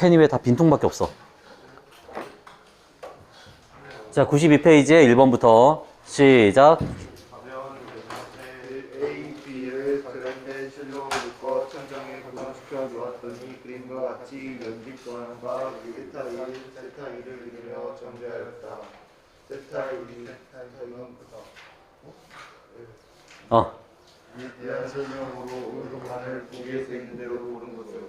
펜이 왜 다 빈통밖에 없어? 자, 92페이지에 1번부터 시작. A, B를 그런데 실로 묶어 천장에 고정시켜 놓았더니 그림과 같이 연립권과 세타 1, 세타 2를 그리며 정리하였다. 세타 1, 세타 2는 이에 대한 설명으로 오른쪽만을 보기에 쓰이는 대로 보는 것이었어요.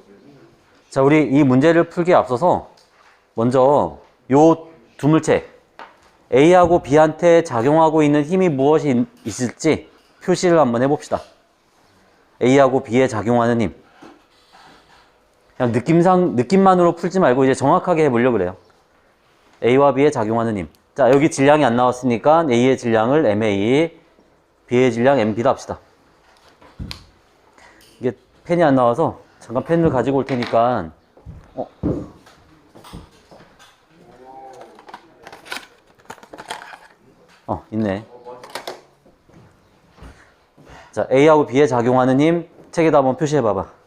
자, 우리 이 문제를 풀기에 앞서서 먼저 요 두 물체 A하고 B한테 작용하고 있는 힘이 무엇이 있을지 표시를 한번 해봅시다. A하고 B에 작용하는 힘. 그냥 느낌만으로 풀지 말고 이제 정확하게 해보려고 그래요. A와 B에 작용하는 힘. 자, 여기 질량이 안 나왔으니까 A의 질량을 MA, B의 질량 MB로 합시다. 이게 펜이 안 나와서 잠깐 펜을 가지고 올 테니까 있네. 자, A하고 B에 작용하는 힘 책에다 한번 표시해 봐봐.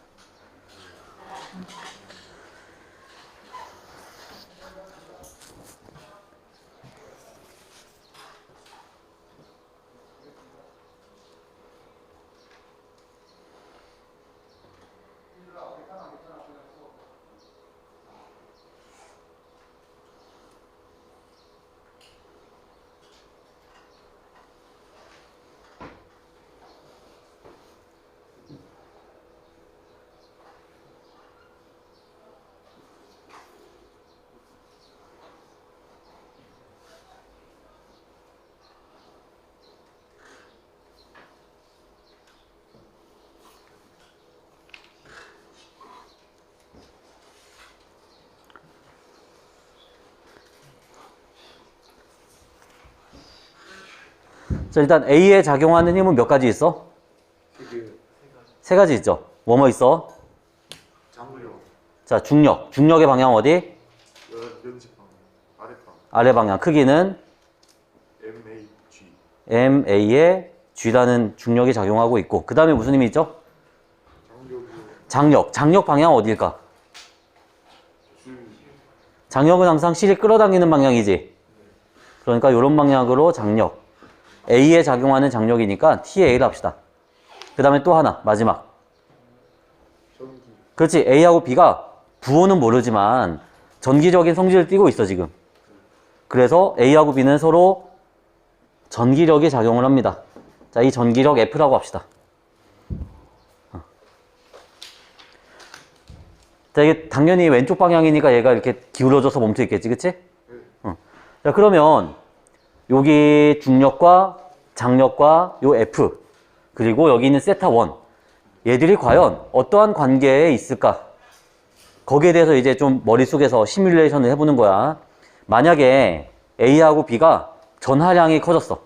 자, 일단 A에 작용하는 힘은 몇 가지 있어? 세 가지 있죠. 뭐뭐 있어? 장물력, 자, 중력. 중력의 방향 어디? 면직 방향, 아랫방, 아래 방향. 크기는 MAG, MA에 G라는 중력이 작용하고 있고, 그 다음에 무슨 힘이 있죠? 장력이 장력. 장력 방향 어디일까? 줄, 장력은 항상 실이 끌어당기는 방향이지. 그러니까 이런 방향으로 장력. A에 작용하는 장력이니까 TA를 합시다. 그 다음에 또 하나, 마지막. 전기, 그렇지. A하고 B가 부호는 모르지만 전기적인 성질을 띠고 있어, 지금. 그래서 A하고 B는 서로 전기력이 작용을 합니다. 자, 이 전기력 F라고 합시다. 자, 이게 당연히 왼쪽 방향이니까 얘가 이렇게 기울어져서 멈춰 있겠지, 그치? 자, 그러면 여기 중력과 장력과 요 F, 그리고 여기 있는 세타 1. 얘들이 과연 어떠한 관계에 있을까? 거기에 대해서 이제 좀 머릿속에서 시뮬레이션을 해보는 거야. 만약에 A하고 B가 전하량이 커졌어.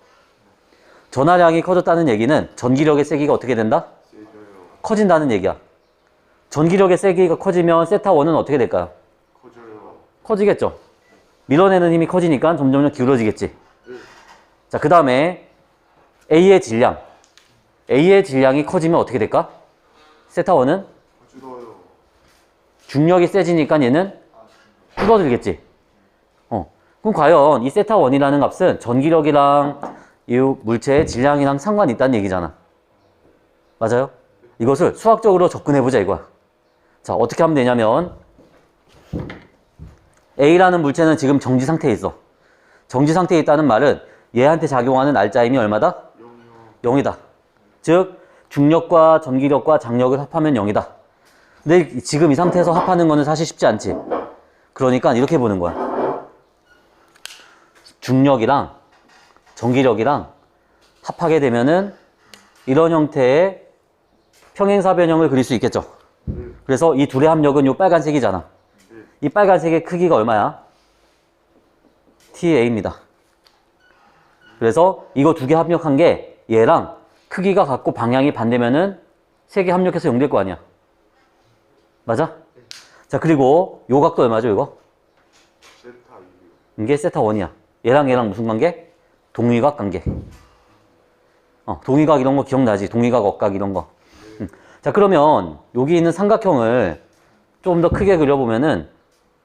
전하량이 커졌다는 얘기는 전기력의 세기가 어떻게 된다? 세져요, 커진다는 얘기야. 전기력의 세기가 커지면 세타 1은 어떻게 될까요? 커져요, 커지겠죠. 밀어내는 힘이 커지니까 점점 기울어지겠지. 자, 그 다음에 A의 질량. A의 질량이 커지면 어떻게 될까? 세타 1은 줄어요, 중력이 세지니까 얘는 줄어들겠지. 그럼 과연 이 세타 1이라는 값은 전기력이랑 이 물체의 질량이랑 상관이 있다는 얘기잖아. 맞아요? 이것을 수학적으로 접근해보자 이거야. 자, 어떻게 하면 되냐면 A라는 물체는 지금 정지 상태에 있어. 정지 상태에 있다는 말은 얘한테 작용하는 알짜힘이 얼마다? 0이다. 즉 중력과 전기력과 장력을 합하면 0이다. 근데 지금 이 상태에서 합하는 거는 사실 쉽지 않지. 그러니까 이렇게 보는 거야. 중력이랑 전기력이랑 합하게 되면은 이런 형태의 평행사 변형을 그릴 수 있겠죠. 그래서 이 둘의 합력은 이 빨간색이잖아. 이 빨간색의 크기가 얼마야? TA입니다. 그래서 이거 두 개 합력한 게 얘랑 크기가 같고 방향이 반대면은 세 개 합력해서 0 될 거 아니야. 맞아? 자, 그리고 요 각도 얼마죠, 이거? 세타 2, 이게 세타 1이야. 얘랑 무슨 관계? 동위각 관계. 동위각 이런 거 기억나지? 동위각, 억각 이런 거. 자, 그러면 여기 있는 삼각형을 좀 더 크게 그려보면은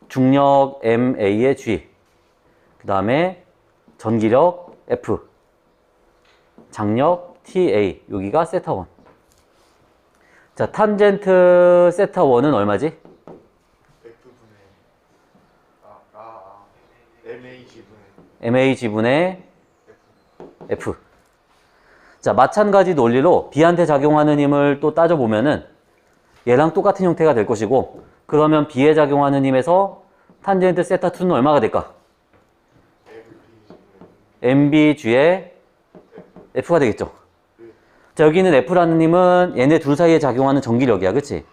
중력 MA의 G, 그 다음에 전기력 F, 장력 TA, 여기가 세타1. 자, 탄젠트 세타1은 얼마지? F분의 MAG분의 MAG분의 F. 자, 마찬가지 논리로 B한테 작용하는 힘을 또 따져보면은 얘랑 똑같은 형태가 될 것이고, 그러면 B에 작용하는 힘에서 탄젠트 세타2는 얼마가 될까? MBG의 F가 되겠죠. 자, 여기는 F라는 힘은 얘네 둘 사이에 작용하는 전기력이야. 그치?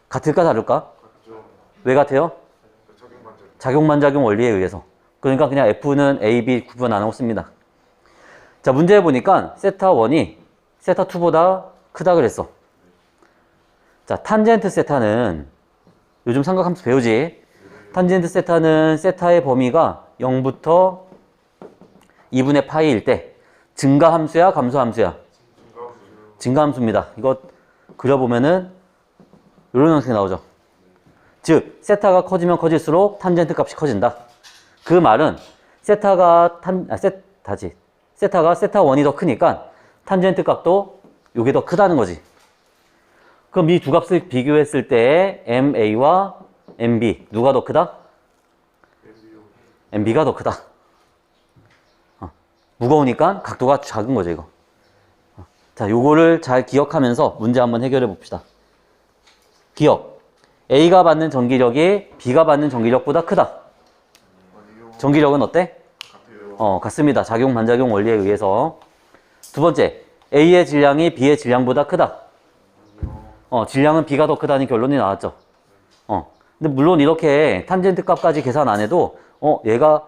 같을까 다를까? 왜 같아요? 작용반작용 원리에 의해서. 그러니까 그냥 F는 A, B 구분 안 하고 씁니다. 자, 문제 보니까 세타1이 세타2보다 크다 그랬어. 자, 탄젠트 세타는 요즘 삼각함수 배우지? 탄젠트 세타는 세타의 범위가 0부터 2분의 파이일 때 증가함수야, 감소함수야? 증가함수입니다. 이거 그려보면은 이런 형식이 나오죠. 즉, 세타가 커지면 커질수록 탄젠트 값이 커진다. 그 말은 세타가 세타가 세타1이 더 크니까 탄젠트 값도 이게 더 크다는 거지. 그럼 이 두 값을 비교했을 때 MA와 MB 누가 더 크다? MB가 더 크다. 무거우니까 각도가 작은 거죠, 이거. 자, 요거를 잘 기억하면서 문제 한번 해결해 봅시다. 기억. A가 받는 전기력이 B가 받는 전기력보다 크다. 전기력은 어때? 같습니다. 작용, 반작용 원리에 의해서. 두 번째, A의 질량이 B의 질량보다 크다. 질량은 B가 더 크다는 결론이 나왔죠. 근데 물론 이렇게 탄젠트 값까지 계산 안 해도, 얘가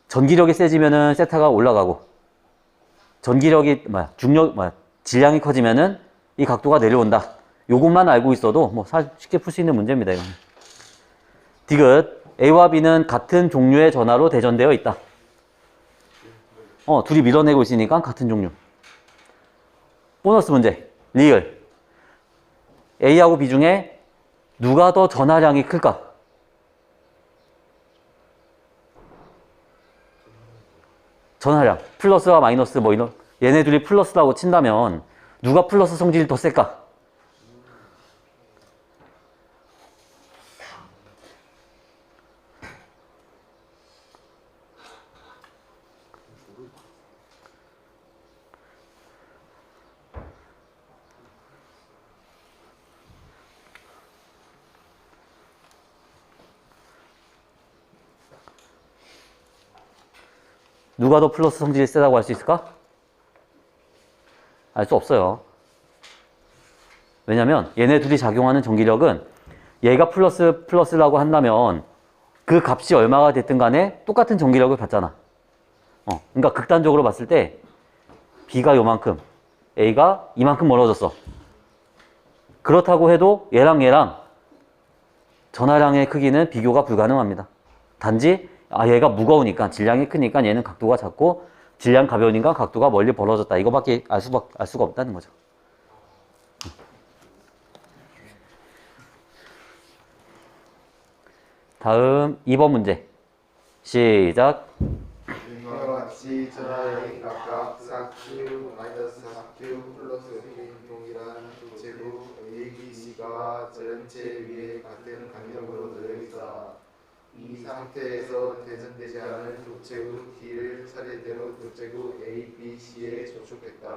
전기력이 세지면은 세타가 올라가고, 질량이 커지면은 이 각도가 내려온다. 요것만 알고 있어도 뭐 쉽게 풀 수 있는 문제입니다, 이건. 디귿. A와 B는 같은 종류의 전하로 대전되어 있다. 둘이 밀어내고 있으니까 같은 종류. 보너스 문제. 리을. A하고 B 중에 누가 더 전하량이 클까? 전하량. 플러스와 마이너스 뭐 이런, 얘네 둘이 플러스라고 친다면 누가 플러스 성질이 더 셀까? 누가 더 플러스 성질이 세다고 할 수 있을까? 알 수 없어요. 왜냐면 얘네 둘이 작용하는 전기력은 얘가 플러스라고 한다면 그 값이 얼마가 됐든 간에 똑같은 전기력을 받잖아. 그러니까 극단적으로 봤을 때 B가 요만큼, A가 이만큼 멀어졌어. 그렇다고 해도 얘랑 전하량의 크기는 비교가 불가능합니다. 단지 얘가 무거우니까, 질량이 크니까 얘는 각도가 작고, 질량 가벼우니까 각도가 멀리 벌어졌다. 이거밖에 알 수가 없다는 거죠. 다음 2번 문제. 시작. 이와 같이 전하량이 각각 4Q, 마이너스 4Q, 플러스 Q인 동일한 도체구 A, B, C가 전체 위에 같은 간격으로 놓여있다. 이 상태에서 대전되지 않은 도체구 D를 차례대로 도체구 A, B, C에 접촉했다.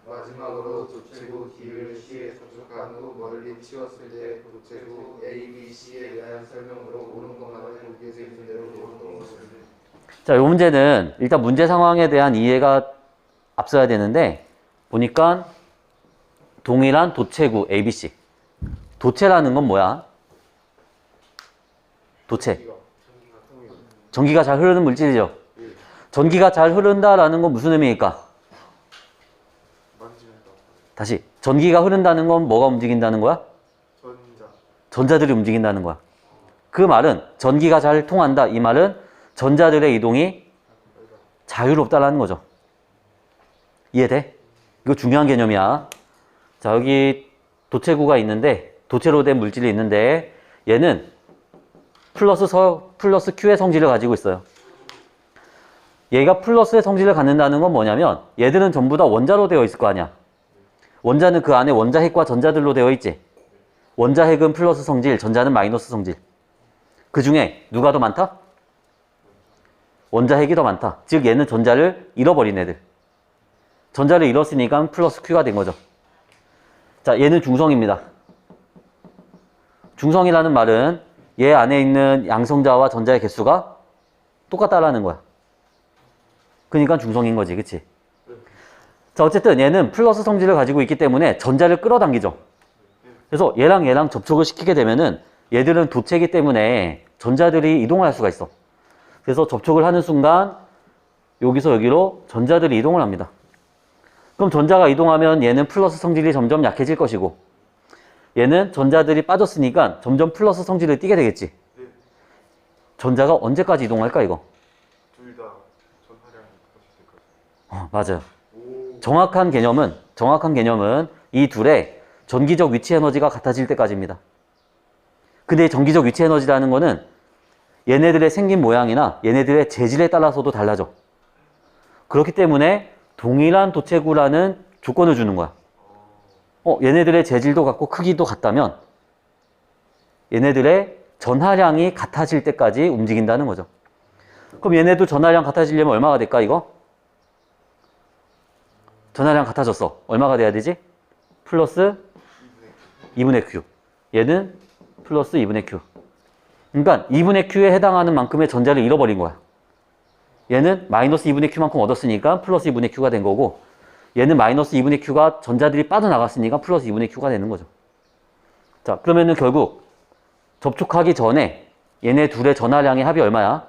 마지막으로 도체구 D를 C에 접촉한 후 멀리 치웠을 때 도체구 A, B, C에 대한 설명으로 옳은 것만을 여기에서 있는 대로 옳은 것을. 자, 이 문제는 일단 문제 상황에 대한 이해가 앞서야 되는데, 보니까 동일한 도체구 ABC. 도체라는 건 뭐야? 도체. 전기가 잘 흐르는 물질이죠. 전기가 잘 흐른다라는 건 무슨 의미일까? 다시. 전기가 흐른다는 건 뭐가 움직인다는 거야? 전자들이 움직인다는 거야. 그 말은 전기가 잘 통한다. 이 말은 전자들의 이동이 자유롭다라는 거죠. 이해돼? 이거 중요한 개념이야. 자, 여기 도체구가 있는데, 도체로 된 물질이 있는데, 얘는 플러스 Q의 성질을 가지고 있어요. 얘가 플러스의 성질을 갖는다는 건 뭐냐면 얘들은 전부 다 원자로 되어 있을 거 아니야. 원자는 그 안에 원자핵과 전자들로 되어 있지. 원자핵은 플러스 성질, 전자는 마이너스 성질. 그 중에 누가 더 많다? 원자핵이 더 많다. 즉 얘는 전자를 잃어버린 애들. 전자를 잃었으니까 플러스 Q가 된 거죠. 자, 얘는 중성입니다. 중성이라는 말은 얘 안에 있는 양성자와 전자의 개수가 똑같다라는 거야. 그러니까 중성인 거지, 그치? 자, 어쨌든 얘는 플러스 성질을 가지고 있기 때문에 전자를 끌어당기죠. 그래서 얘랑 얘랑 접촉을 시키게 되면은 얘들은 도체이기 때문에 전자들이 이동을 할 수가 있어. 그래서 접촉을 하는 순간 여기서 여기로 전자들이 이동을 합니다. 그럼 전자가 이동하면 얘는 플러스 성질이 점점 약해질 것이고 얘는 전자들이 빠졌으니까 점점 플러스 성질을 띠게 되겠지. 전자가 언제까지 이동할까 이거? 둘 다 전하량이 같이 될까요? 맞아요. 정확한 개념은 이 둘의 전기적 위치 에너지가 같아질 때까지입니다. 근데 전기적 위치 에너지라는 거는 얘네들의 생긴 모양이나 얘네들의 재질에 따라서도 달라져. 그렇기 때문에 동일한 도체구라는 조건을 주는 거야. 얘네들의 재질도 같고 크기도 같다면 얘네들의 전하량이 같아질 때까지 움직인다는 거죠. 그럼 얘네도 전하량 같아지려면 얼마가 될까 이거? 전하량 같아졌어. 얼마가 돼야 되지? 플러스 2분의 Q. 얘는 플러스 2분의 Q. 그러니까 2분의 Q에 해당하는 만큼의 전자를 잃어버린 거야. 얘는 마이너스 2분의 Q만큼 얻었으니까 플러스 2분의 Q가 된 거고 얘는 마이너스 2분의 Q가 전자들이 빠져나갔으니까 플러스 2분의 Q가 되는 거죠. 자, 그러면은 결국 접촉하기 전에 얘네 둘의 전하량의 합이 얼마야?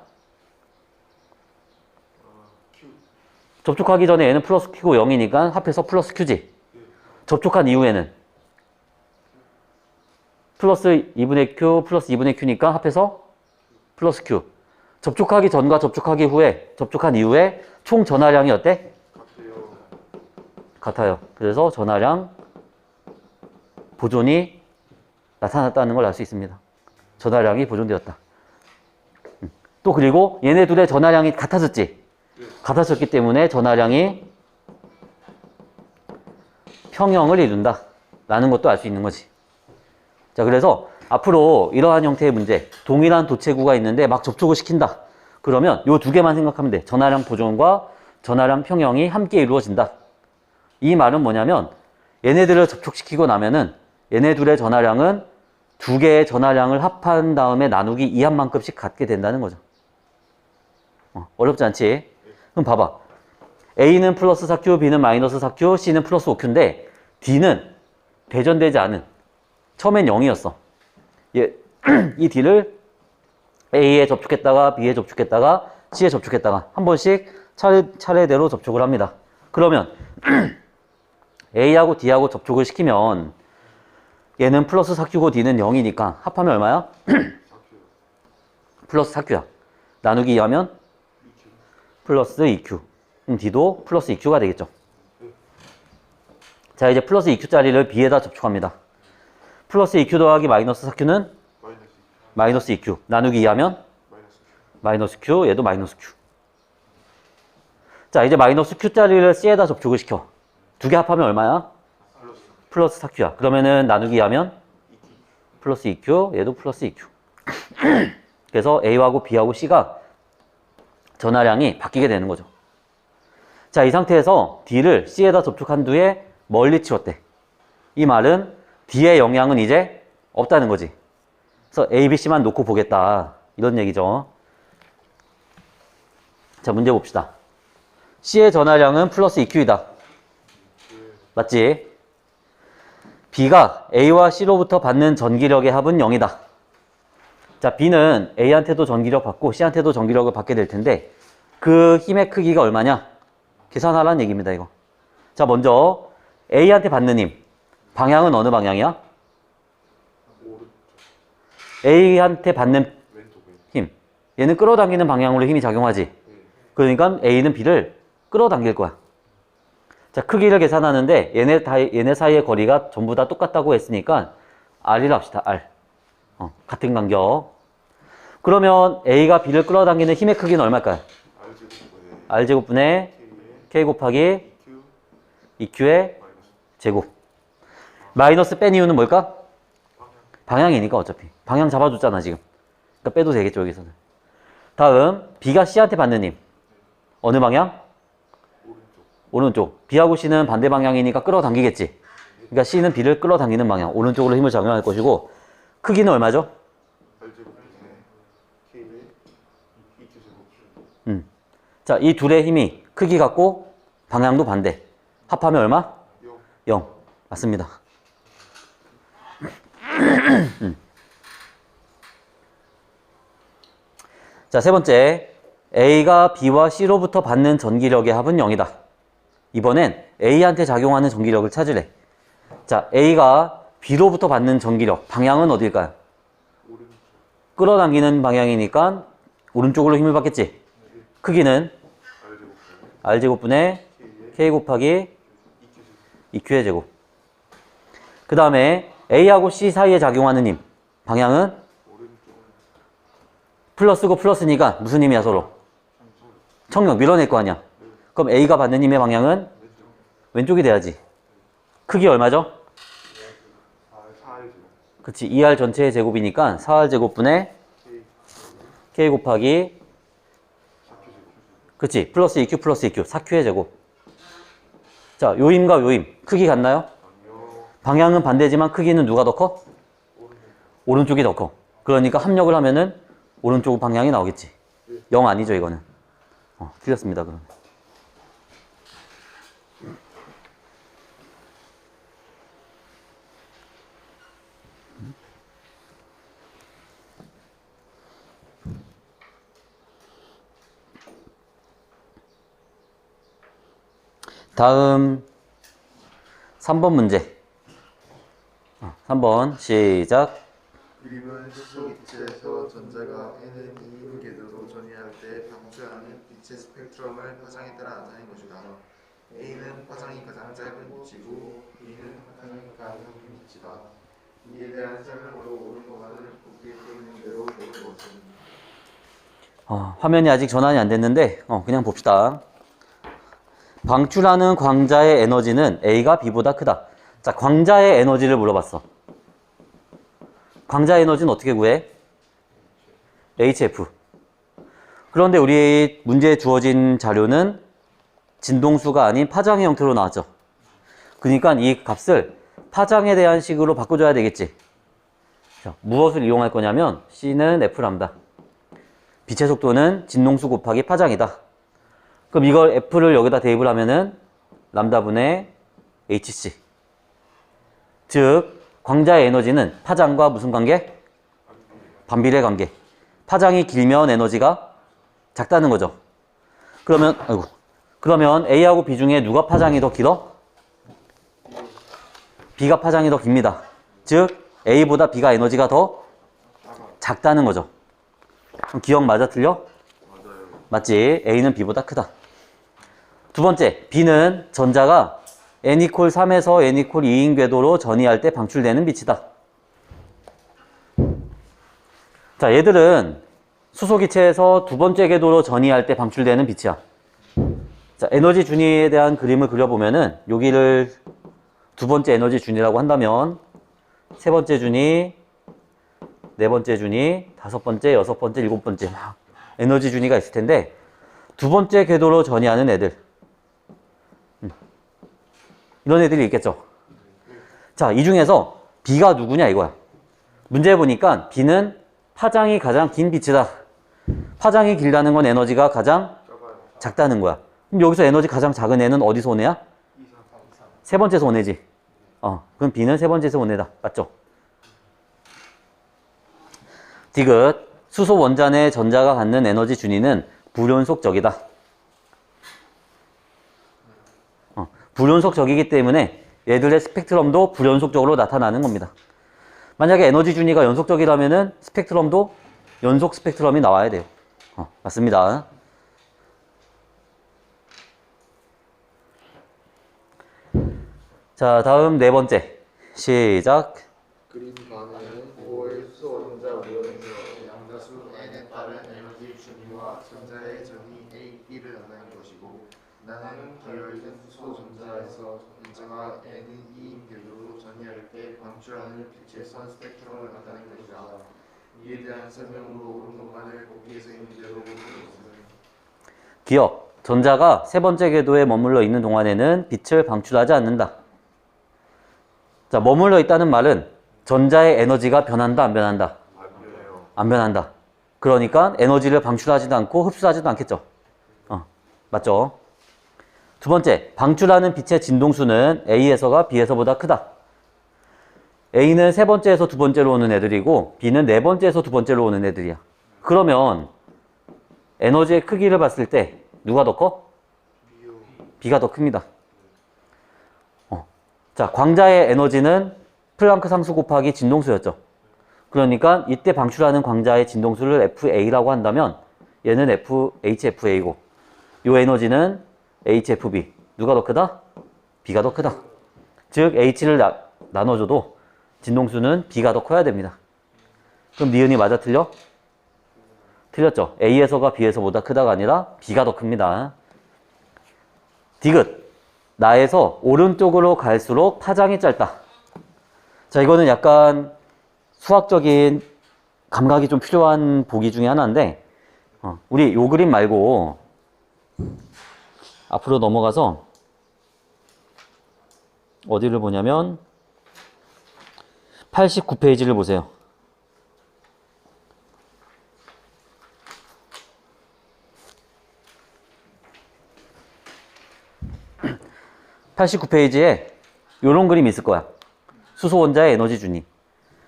접촉하기 전에 얘는 플러스 Q고 0이니까 합해서 플러스 Q지. 접촉한 이후에는 플러스 2분의 Q 플러스 2분의 Q니까 합해서 플러스 Q. 접촉하기 전과 접촉하기 후에, 접촉한 이후에 총 전하량이 어때? 같아요. 그래서 전하량 보존이 나타났다는 걸 알 수 있습니다. 전하량이 보존되었다. 또 그리고 얘네 둘의 전하량이 같아졌지? 같아졌기 때문에 전하량이 평형을 이룬다. 라는 것도 알 수 있는 거지. 자, 그래서 앞으로 이러한 형태의 문제, 동일한 도체구가 있는데 막 접촉을 시킨다. 그러면 요 두 개만 생각하면 돼. 전하량 보존과 전하량 평형이 함께 이루어진다. 이 말은 뭐냐면 얘네들을 접촉시키고 나면은 얘네 둘의 전하량은 두 개의 전하량을 합한 다음에 나누기 2한만큼씩 갖게 된다는 거죠. 어렵지 않지? 그럼 봐봐. A는 플러스 4Q, B는 마이너스 4Q, C는 플러스 5Q인데 D는 대전되지 않은, 처음엔 0이었어. 이 D를 A에 접촉했다가 B에 접촉했다가 C에 접촉했다가 한 번씩 차례대로 접촉을 합니다. 그러면 A하고 D하고 접촉을 시키면 얘는 플러스 4Q고 D는 0이니까 합하면 얼마야? 플러스 4Q야. 나누기 2하면 플러스 2Q. 그럼 D도 플러스 2Q가 되겠죠. 자, 이제 플러스 2Q짜리를 B에다 접촉합니다. 플러스 2Q 더하기 마이너스 4Q는 마이너스 2Q. 나누기 2하면 마이너스 Q. 얘도 마이너스 Q. 자, 이제 마이너스 Q짜리를 C에다 접촉을 시켜. 두 개 합하면 얼마야? 플러스 4Q야. 그러면은 나누기 하면 플러스 2Q, 얘도 플러스 2Q. 그래서 A하고 B하고 C가 전하량이 바뀌게 되는 거죠. 자, 이 상태에서 D를 C에다 접촉한 뒤에 멀리 치웠대. 이 말은 D의 영향은 이제 없다는 거지. 그래서 A, B, C만 놓고 보겠다. 이런 얘기죠. 자, 문제 봅시다. C의 전하량은 플러스 2Q이다. 맞지? B가 A와 C로부터 받는 전기력의 합은 0이다. 자, B는 A한테도 전기력 받고 C한테도 전기력을 받게 될 텐데 그 힘의 크기가 얼마냐? 계산하라는 얘기입니다, 이거. 자, 먼저 A한테 받는 힘. 방향은 어느 방향이야? A한테 받는 힘. 얘는 끌어당기는 방향으로 힘이 작용하지. 그러니까 A는 B를 끌어당길 거야. 자, 크기를 계산하는데 얘네 사이의 거리가 전부 다 똑같다고 했으니까 R이라 합시다. R. 같은 간격. 그러면 A가 B를 끌어당기는 힘의 크기는 얼마일까요? R제곱분의 K 곱하기 EQ의 제곱. 마이너스 뺀 이유는 뭘까? 방향이니까 어차피. 방향 잡아줬잖아 지금. 그러니까 빼도 되겠죠 여기서는. 다음 B가 C한테 받는 힘. 어느 방향? 오른쪽. B하고 C는 반대 방향이니까 끌어당기겠지. 그러니까 C는 B를 끌어당기는 방향. 오른쪽으로 힘을 작용할 것이고 크기는 얼마죠? 자, 이 둘의 힘이 크기 같고 방향도 반대. 합하면 얼마? 0. 맞습니다. 자, 세 번째. A가 B와 C로부터 받는 전기력의 합은 0이다. 이번엔 A한테 작용하는 전기력을 찾으래. 자, A가 B로부터 받는 전기력. 방향은 어딜까요? 끌어당기는 방향이니까 오른쪽으로 힘을 받겠지. 크기는 R제곱분의 K 곱하기 EQ의 제곱. 그 다음에 A하고 C 사이에 작용하는 힘. 방향은 플러스고 플러스니까 무슨 힘이야 서로? 청력 밀어낼 거 아니야. 그럼 A가 받는 힘의 방향은 왼쪽이 돼야지. 크기 얼마죠? 그치. 2R 전체의 제곱이니까 4R 제곱분의 K 곱하기 그치. 플러스 EQ 플러스 EQ 4Q의 제곱. 자, 요힘과 요힘 크기 같나요? 방향은 반대지만 크기는 누가 더 커? 오른쪽이 더 커. 그러니까 합력을 하면은 오른쪽 방향이 나오겠지. 0 아니죠 이거는. 틀렸습니다 그러면. 다음 3번 문제. 3번 시작. 그림은 수소기체에서 전자가 N은 E인 궤도로 전이할 때 방출하는 빛의 스펙트럼을 파장에 따라 나타낸 것이다. A는 파장이 가장 짧은 빛이고 B는 파장이 가장 긴 빛이다. 이에 대한 설명으로 옳은 것을 보기에 보이는 대로 적은 것은 화면이 아직 전환이 안 됐는데 그냥 봅시다. 방출하는 광자의 에너지는 A가 B보다 크다. 자, 광자의 에너지를 물어봤어. 광자 에너지는 어떻게 구해? HF. 그런데 우리 문제에 주어진 자료는 진동수가 아닌 파장의 형태로 나왔죠. 그러니까 이 값을 파장에 대한 식으로 바꿔줘야 되겠지. 자, 무엇을 이용할 거냐면 C는 F랍니다. 빛의 속도는 진동수 곱하기 파장이다. 그럼 이걸 F를 여기다 대입을 하면은 람다분의 HC. 즉 광자의 에너지는 파장과 무슨 관계? 반비례 관계. 파장이 길면 에너지가 작다는 거죠. 그러면 A하고 B 중에 누가 파장이 더 길어? B가 파장이 더 깁니다. 즉 A보다 B가 에너지가 더 작다는 거죠. 그럼 기억 맞아 틀려? 맞지. A는 B보다 크다. 두 번째, B는 전자가 N=3에서 N=2인 궤도로 전이할 때 방출되는 빛이다. 자, 얘들은 수소기체에서 두 번째 궤도로 전이할 때 방출되는 빛이야. 자, 에너지 준위에 대한 그림을 그려보면은 여기를 두 번째 에너지 준위라고 한다면 세 번째 준위, 네 번째 준위, 다섯 번째, 여섯 번째, 일곱 번째 막 에너지 준위가 있을 텐데 두 번째 궤도로 전이하는 애들 이런 애들이 있겠죠. 자, 이 중에서 B가 누구냐 이거야. 문제 보니까 B는 파장이 가장 긴 빛이다. 파장이 길다는 건 에너지가 가장 작다는 거야. 그럼 여기서 에너지 가장 작은 애는 어디서 온 애야? 세 번째에서 온 애지. 그럼 B는 세 번째에서 온 애다. 맞죠? 디귿. 수소 원잔의 전자가 갖는 에너지 준위는 불연속적이다. 불연속적이기 때문에 얘들의 스펙트럼도 불연속적으로 나타나는 겁니다. 만약에 에너지 준위가 연속적이라면은 스펙트럼도 연속 스펙트럼이 나와야 돼요. 맞습니다. 자, 다음 네 번째. 시작. 그림 다음에는 5의 수소 원자 무연에서 양자수 N의 전자는 기울어진 수소 전자에서 전자가 N2인 궤도로 전이할 때 방출하는 빛의 선 스펙트럼을 나타내는 것이다. 이에 대한 설명으로 오른 것만을 거기에서 있는 대로 보는 것은 기억. 전자가 세 번째 궤도에 머물러 있는 동안에는 빛을 방출하지 않는다. 자, 머물러 있다는 말은 전자의 에너지가 변한다, 안 변한다? 안 변한다. 그러니까 에너지를 방출하지도 않고 흡수하지도 않겠죠. 맞죠? 두 번째, 방출하는 빛의 진동수는 A에서가 B에서보다 크다. A는 세 번째에서 두 번째로 오는 애들이고 B는 네 번째에서 두 번째로 오는 애들이야. 그러면 에너지의 크기를 봤을 때 누가 더 커? B가 더 큽니다. 자, 광자의 에너지는 플랑크 상수 곱하기 진동수였죠. 그러니까 이때 방출하는 광자의 진동수를 FA라고 한다면 얘는 HFA고 요 에너지는 HFB. 누가 더 크다? B가 더 크다. 즉 H를 나눠줘도 진동수는 B가 더 커야 됩니다. 그럼 니은이 맞아 틀려? 틀렸죠. A에서가 B에서보다 크다가 아니라 B가 더 큽니다. 디귿. 나에서 오른쪽으로 갈수록 파장이 짧다. 자, 이거는 약간 수학적인 감각이 좀 필요한 보기 중에 하나인데 우리 요 그림 말고 앞으로 넘어가서 어디를 보냐면 89페이지를 보세요. 89페이지에 이런 그림이 있을 거야. 수소 원자의 에너지 준위.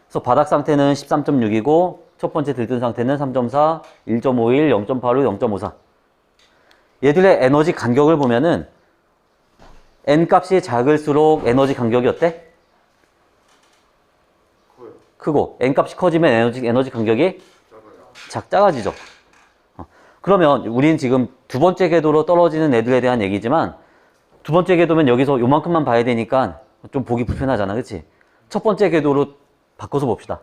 그래서 바닥 상태는 13.6이고 첫 번째 들뜬 상태는 3.4, 1.51, 0.85, 0.54. 얘들의 에너지 간격을 보면은 n 값이 작을수록 에너지 간격이 어때? 크고 n 값이 커지면 에너지 간격이 작아지죠. 그러면 우린 지금 두 번째 궤도로 떨어지는 애들에 대한 얘기지만 두 번째 궤도면 여기서 요만큼만 봐야 되니까 좀 보기 불편하잖아. 그치? 첫 번째 궤도로 바꿔서 봅시다.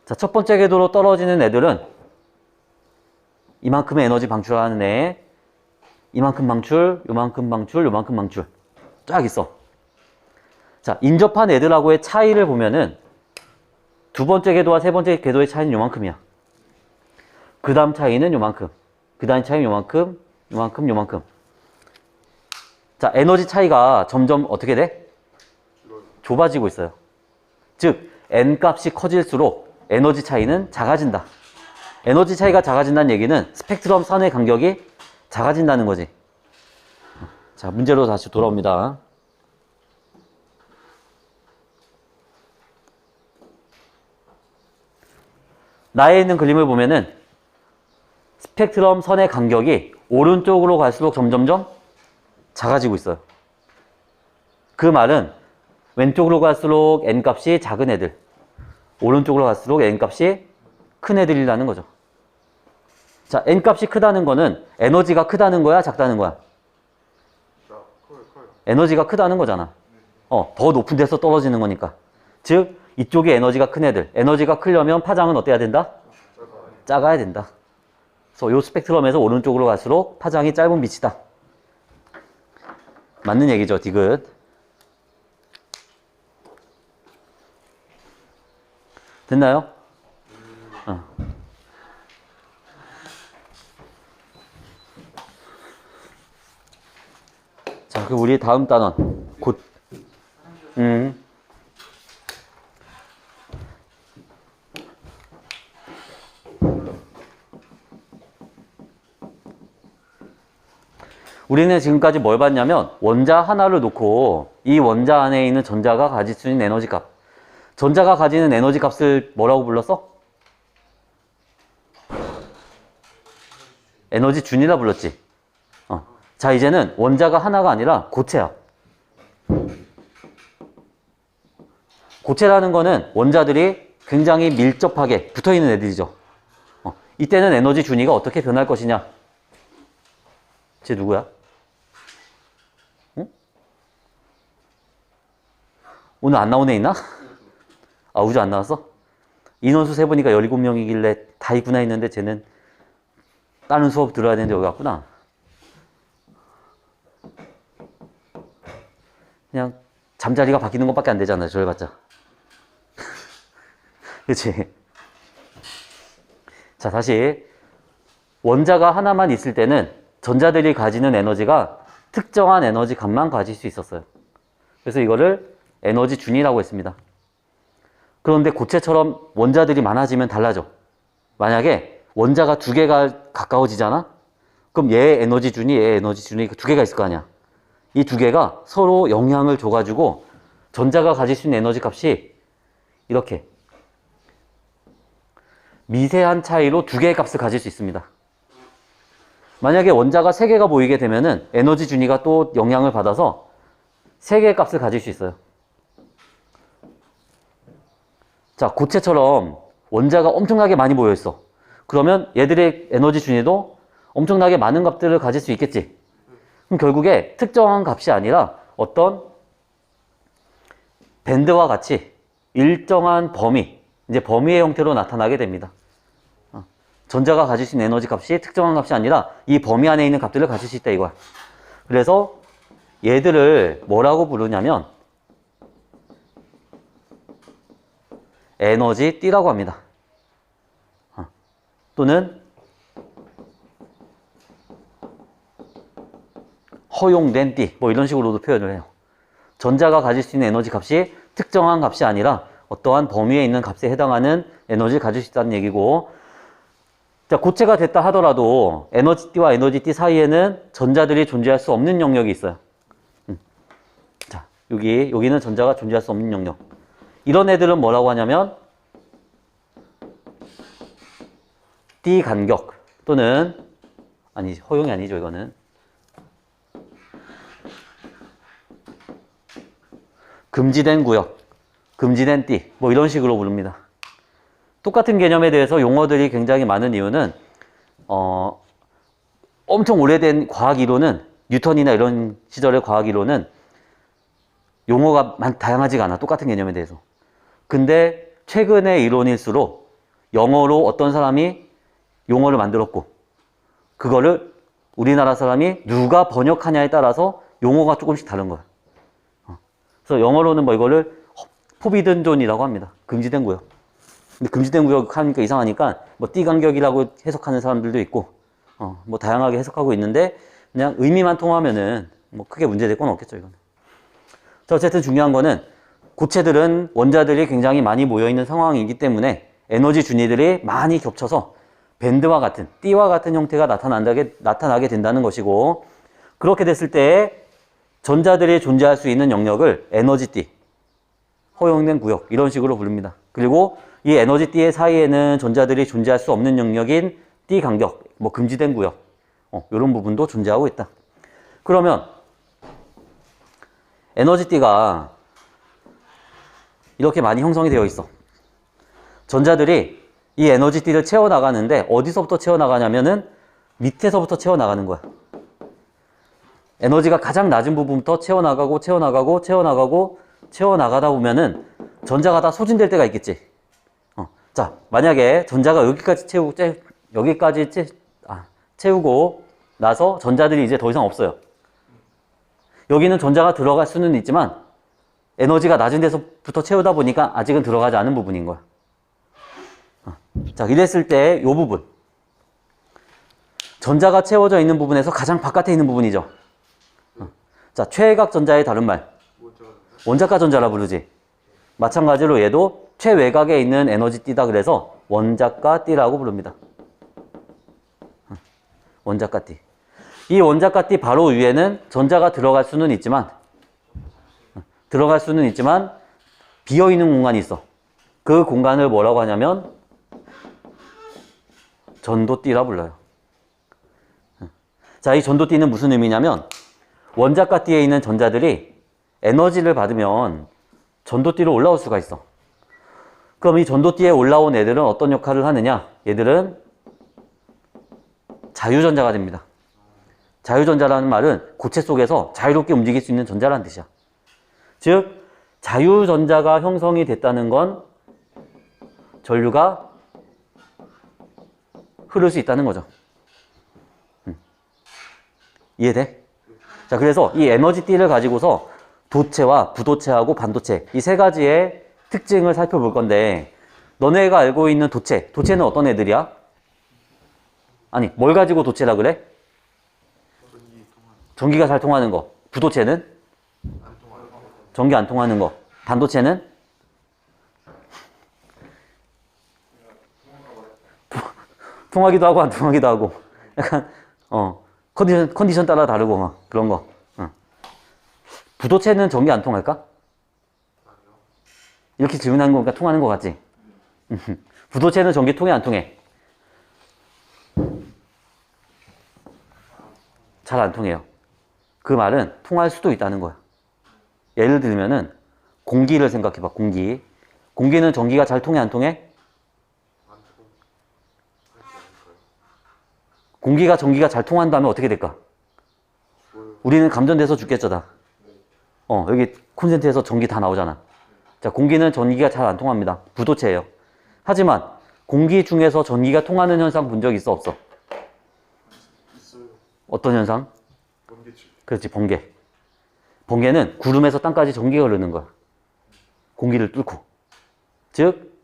자, 첫 번째 궤도로 떨어지는 애들은 이만큼의 에너지 방출하는 애, 이만큼 방출, 요만큼 방출, 요만큼 방출 쫙 있어. 자, 인접한 애들하고의 차이를 보면은 두 번째 궤도와 세 번째 궤도의 차이는 요만큼이야. 그 다음 차이는 요만큼, 그 다음 차이는 요만큼, 요만큼, 요만큼. 자, 에너지 차이가 점점 어떻게 돼? 좁아지고 있어요. 즉, n 값이 커질수록 에너지 차이는 작아진다. 에너지 차이가 작아진다는 얘기는 스펙트럼 선의 간격이 작아진다는 거지. 자, 문제로 다시 돌아옵니다. 나에 있는 그림을 보면은 스펙트럼 선의 간격이 오른쪽으로 갈수록 점점점 작아지고 있어요. 그 말은 왼쪽으로 갈수록 n값이 작은 애들, 오른쪽으로 갈수록 n값이 큰 애들이라는 거죠. 자, n값이 크다는 거는 에너지가 크다는 거야, 작다는 거야? 에너지가 크다는 거잖아. 더 높은 데서 떨어지는 거니까. 즉, 이쪽이 에너지가 큰 애들. 에너지가 크려면 파장은 어때야 된다? 작아야 된다. 그래서 요 스펙트럼에서 오른쪽으로 갈수록 파장이 짧은 빛이다. 맞는 얘기죠, 디귿. 됐나요? 자, 그럼 우리 다음 단원. 곧. 우리는 지금까지 뭘 봤냐면 원자 하나를 놓고 이 원자 안에 있는 전자가 가질 수 있는 에너지 값. 전자가 가지는 에너지 값을 뭐라고 불렀어? 에너지 준이라 불렀지. 자, 이제는 원자가 하나가 아니라 고체야. 고체라는 거는 원자들이 굉장히 밀접하게 붙어있는 애들이죠. 이때는 에너지 준위가 어떻게 변할 것이냐? 쟤 누구야? 응? 오늘 안 나온 애 있나? 아, 우주 안 나왔어? 인원수 세보니까 17명이길래 다 있구나 했는데 쟤는 다른 수업 들어야 되는데 여기 왔구나. 그냥 잠자리가 바뀌는 것밖에 안 되잖아요. 저희 봤자. 그렇지? 자, 다시 원자가 하나만 있을 때는 전자들이 가지는 에너지가 특정한 에너지 값만 가질 수 있었어요. 그래서 이거를 에너지 준이라고 했습니다. 그런데 고체처럼 원자들이 많아지면 달라져. 만약에 원자가 두 개가 가까워지잖아? 그럼 얘의 에너지 준이, 얘의 에너지 준이 두 개가 있을 거 아니야. 이 두 개가 서로 영향을 줘가지고 전자가 가질 수 있는 에너지 값이 이렇게 미세한 차이로 두 개의 값을 가질 수 있습니다. 만약에 원자가 세 개가 모이게 되면은 에너지 준위가 또 영향을 받아서 세 개의 값을 가질 수 있어요. 자, 고체처럼 원자가 엄청나게 많이 모여 있어. 그러면 얘들의 에너지 준위도 엄청나게 많은 값들을 가질 수 있겠지. 그럼 결국에 특정한 값이 아니라 어떤 밴드와 같이 일정한 범위, 이제 범위의 형태로 나타나게 됩니다. 전자가 가질 수 있는 에너지 값이 특정한 값이 아니라 이 범위 안에 있는 값들을 가질 수 있다 이거야. 그래서 얘들을 뭐라고 부르냐면 에너지 띠라고 합니다. 또는 허용된 띠, 뭐 이런 식으로도 표현을 해요. 전자가 가질 수 있는 에너지 값이 특정한 값이 아니라 어떠한 범위에 있는 값에 해당하는 에너지를 가질 수 있다는 얘기고, 자, 고체가 됐다 하더라도 에너지띠와 에너지띠 사이에는 전자들이 존재할 수 없는 영역이 있어요. 자, 여기는 전자가 존재할 수 없는 영역. 이런 애들은 뭐라고 하냐면 띠 간격 또는 허용이 아니죠. 이거는 금지된 구역, 금지된 띠, 뭐 이런 식으로 부릅니다. 똑같은 개념에 대해서 용어들이 굉장히 많은 이유는 엄청 오래된 과학 이론은 뉴턴이나 이런 시절의 과학 이론은 용어가 다양하지가 않아. 똑같은 개념에 대해서. 근데 최근의 이론일수록 영어로 어떤 사람이 용어를 만들었고 그거를 우리나라 사람이 누가 번역하냐에 따라서 용어가 조금씩 다른 거야. 그래서 영어로는 뭐 이거를 포비든 존이라고 합니다. 금지된 구역. 근데 금지된 구역 하니까 이상하니까 뭐 띠 간격이라고 해석하는 사람들도 있고 뭐 다양하게 해석하고 있는데 그냥 의미만 통하면은 뭐 크게 문제될 건 없겠죠, 이거는. 자, 어쨌든 중요한 거는 고체들은 원자들이 굉장히 많이 모여 있는 상황이기 때문에 에너지 준위들이 많이 겹쳐서 밴드와 같은, 띠와 같은 형태가 나타나게 된다는 것이고, 그렇게 됐을 때 전자들이 존재할 수 있는 영역을 에너지띠, 허용된 구역 이런 식으로 부릅니다. 그리고 이 에너지띠의 사이에는 전자들이 존재할 수 없는 영역인 띠 간격, 뭐 금지된 구역 이런 부분도 존재하고 있다. 그러면 에너지띠가 이렇게 많이 형성이 되어 있어. 전자들이 이 에너지띠를 채워나가는데 어디서부터 채워나가냐면은 밑에서부터 채워나가는 거야. 에너지가 가장 낮은 부분부터 채워나가다 보면은 전자가 다 소진될 때가 있겠지. 자, 만약에 전자가 여기까지 채우고 나서 전자들이 이제 더 이상 없어요. 여기는 전자가 들어갈 수는 있지만 에너지가 낮은 데서부터 채우다 보니까 아직은 들어가지 않은 부분인 거야. 자, 이랬을 때 이 부분, 전자가 채워져 있는 부분에서 가장 바깥에 있는 부분이죠. 자, 최외곽 전자의 다른 말, 원자가 전자라 부르지. 마찬가지로 얘도 최외곽에 있는 에너지띠다 그래서 원자가띠라고 부릅니다. 원자가띠. 이 원자가띠 바로 위에는 전자가 들어갈 수는 있지만 비어있는 공간이 있어. 그 공간을 뭐라고 하냐면 전도띠라 불러요. 자, 이 전도띠는 무슨 의미냐면 원자가띠에 있는 전자들이 에너지를 받으면 전도띠로 올라올 수가 있어. 그럼 이 전도띠에 올라온 애들은 어떤 역할을 하느냐? 얘들은 자유전자가 됩니다. 자유전자라는 말은 고체 속에서 자유롭게 움직일 수 있는 전자라는 뜻이야. 즉, 자유전자가 형성이 됐다는 건 전류가 흐를 수 있다는 거죠. 이해돼? 자, 그래서 이 에너지띠를 가지고서 도체와 부도체하고 반도체 이 세 가지의 특징을 살펴볼 건데 너네가 알고 있는 도체는 어떤 애들이야? 아니 뭘 가지고 도체라 그래? 전기가 잘 통하는 거. 부도체는? 전기 안 통하는 거. 반도체는? 통하기도 하고 안 통하기도 하고 약간 컨디션 따라 다르고 막 그런 거. 부도체는 전기 안 통할까? 이렇게 질문하는 거니까 통하는 거 같지? 부도체는 전기 통해 안 통해? 잘 안 통해요. 그 말은 통할 수도 있다는 거야. 예를 들면은 공기를 생각해봐. 공기는 전기가 잘 통해 안 통해? 공기가 전기가 잘 통한다면 어떻게 될까? 우리는 감전돼서 죽겠죠. 여기 콘센트에서 전기 다 나오잖아. 자, 공기는 전기가 잘 안 통합니다. 부도체예요. 하지만 공기 중에서 전기가 통하는 현상 본 적 있어 없어? 있어요. 어떤 현상? 번개칠. 그렇지, 번개. 번개는 구름에서 땅까지 전기가 흐르는 거야. 공기를 뚫고. 즉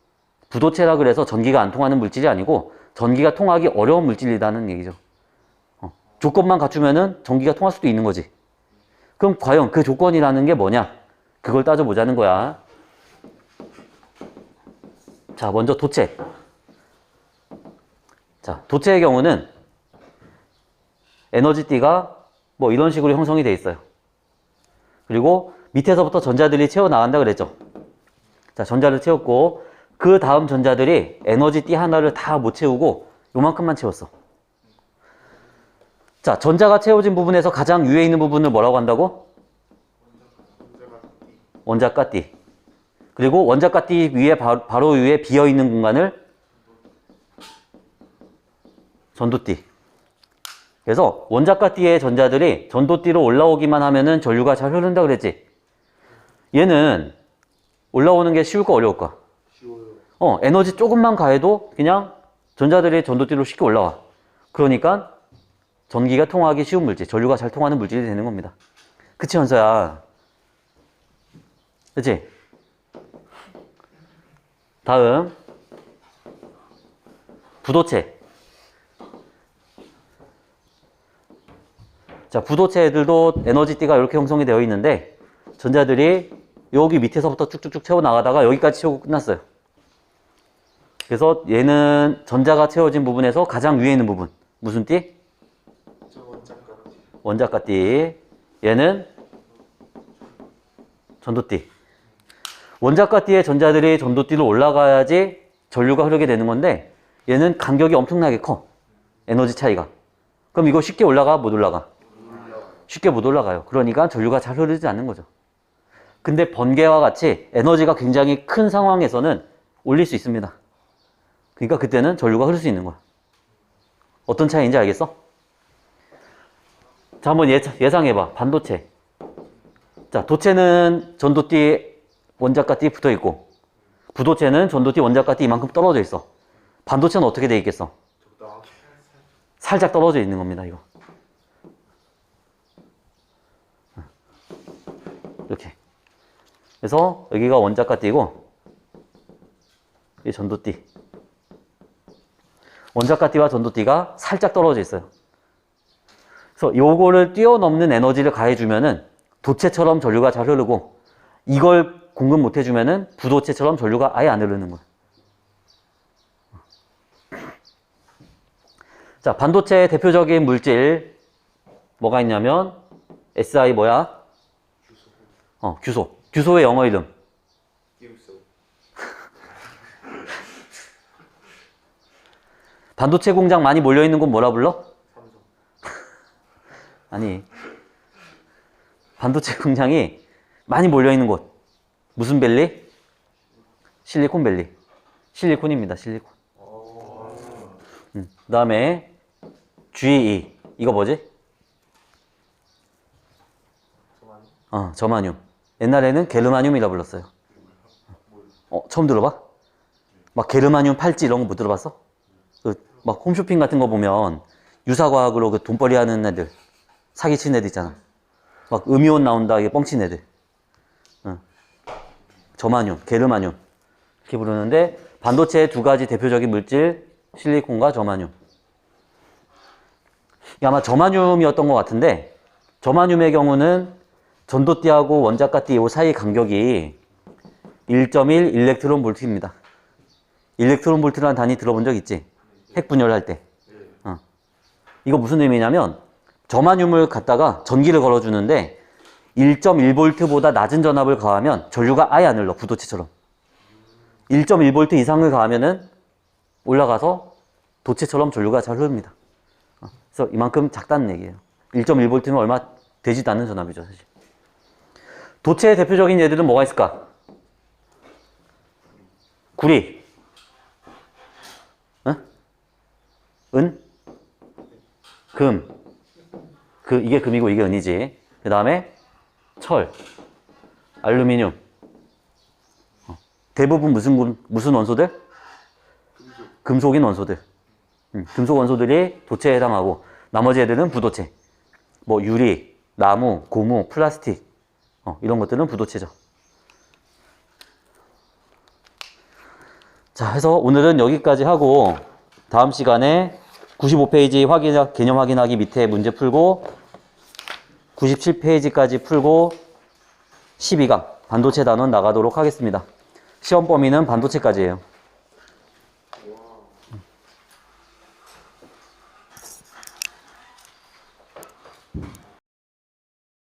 부도체라 그래서 전기가 안 통하는 물질이 아니고 전기가 통하기 어려운 물질이라는 얘기죠. 조건만 갖추면은 전기가 통할 수도 있는 거지. 그럼 과연 그 조건이라는 게 뭐냐? 그걸 따져보자는 거야. 자, 먼저 도체. 자, 도체의 경우는 에너지띠가 뭐 이런 식으로 형성이 돼 있어요. 그리고 밑에서부터 전자들이 채워 나간다 그랬죠. 자, 전자를 채웠고 그 다음 전자들이 에너지띠 하나를 다 못 채우고 요만큼만 채웠어. 자, 전자가 채워진 부분에서 가장 위에 있는 부분을 뭐라고 한다고? 원자가띠. 그리고 원자가띠 위에 바로 위에 비어있는 공간을 전도띠. 그래서 원자가띠의 전자들이 전도띠로 올라오기만 하면은 전류가 잘 흐른다 그랬지. 얘는 올라오는 게 쉬울까 어려울까? 쉬워요. 에너지 조금만 가해도 그냥 전자들이 전도띠로 쉽게 올라와. 그러니까 전기가 통하기 쉬운 물질, 전류가 잘 통하는 물질이 되는 겁니다. 그치, 현서야? 그치? 다음 부도체. 자, 부도체 애들도 에너지띠가 이렇게 형성이 되어 있는데 전자들이 여기 밑에서부터 쭉쭉쭉 채워 나가다가 여기까지 채우고 끝났어요. 그래서 얘는 전자가 채워진 부분에서 가장 위에 있는 부분. 무슨 띠? 원자가띠. 얘는 전도띠. 원자가띠의 전자들이 전도띠로 올라가야지 전류가 흐르게 되는 건데 얘는 간격이 엄청나게 커. 에너지 차이가. 그럼 이거 쉽게 올라가? 못 올라가? 쉽게 못 올라가요. 그러니까 전류가 잘 흐르지 않는 거죠. 근데 번개와 같이 에너지가 굉장히 큰 상황에서는 올릴 수 있습니다. 그러니까 그때는 전류가 흐를 수 있는 거야. 어떤 차이인지 알겠어? 자, 한번 예상해봐. 반도체. 자, 도체는 전도띠, 원자가띠 붙어 있고 부도체는 전도띠, 원자가띠 이만큼 떨어져 있어. 반도체는 어떻게 돼 있겠어? 살짝 떨어져 있는 겁니다, 이거. 이렇게. 그래서 여기가 원자가띠고 이게 전도띠. 원자가띠와 전도띠가 살짝 떨어져 있어요. 그래서 요거를 뛰어넘는 에너지를 가해주면은 도체처럼 전류가 잘 흐르고 이걸 공급 못 해주면은 부도체처럼 전류가 아예 안 흐르는 거예요. 자, 반도체의 대표적인 물질 뭐가 있냐면 SI 뭐야? 규소. 규소의 영어 이름. 반도체 공장 많이 몰려있는 곳 뭐라 불러? 삼성. 아니, 반도체 공장이 많이 몰려있는 곳 무슨 밸리? 실리콘밸리. 실리콘입니다. 실리콘. 그 다음에 GE. 이거 뭐지? 저마늄. 옛날에는 게르마늄이라 불렀어요. 처음 들어봐? 막 게르마늄 팔찌 이런 거 못 들어봤어? 막 홈쇼핑 같은 거 보면 유사과학으로 그 돈벌이 하는 애들, 사기친 애들 있잖아. 막 음이온 나온다, 이게 뻥친 애들. 저마늄, 게르마늄 이렇게 부르는데 반도체의 두 가지 대표적인 물질 실리콘과 저마늄. 이게 아마 저마늄이었던 것 같은데 저마늄의 경우는 전도띠하고 원자가띠 이 사이 간격이 1.1 일렉트론 볼트입니다. 일렉트론 볼트라는 단위 들어본 적 있지? 핵 분열할 때. 이거 무슨 의미냐면 저마늄을 갖다가 전기를 걸어주는데 1.1V보다 낮은 전압을 가하면 전류가 아예 안 흘러, 부도체처럼. 1.1V 이상을 가하면은 올라가서 도체처럼 전류가 잘 흐릅니다. 그래서 이만큼 작다는 얘기예요. 1.1V면 얼마 되지도 않는 전압이죠, 사실. 도체의 대표적인 예들은 뭐가 있을까? 구리, 은, 금. 이게 금이고 이게 은이지. 그 다음에 철, 알루미늄. 대부분 무슨 원소들? 금속인 원소들. 금속 원소들이 도체에 해당하고 나머지 애들은 부도체. 뭐 유리, 나무, 고무, 플라스틱 이런 것들은 부도체죠. 자, 해서 오늘은 여기까지 하고 다음 시간에 95페이지 개념 확인하기 밑에 문제 풀고 97페이지까지 풀고 12강 반도체 단원 나가도록 하겠습니다. 시험 범위는 반도체까지예요.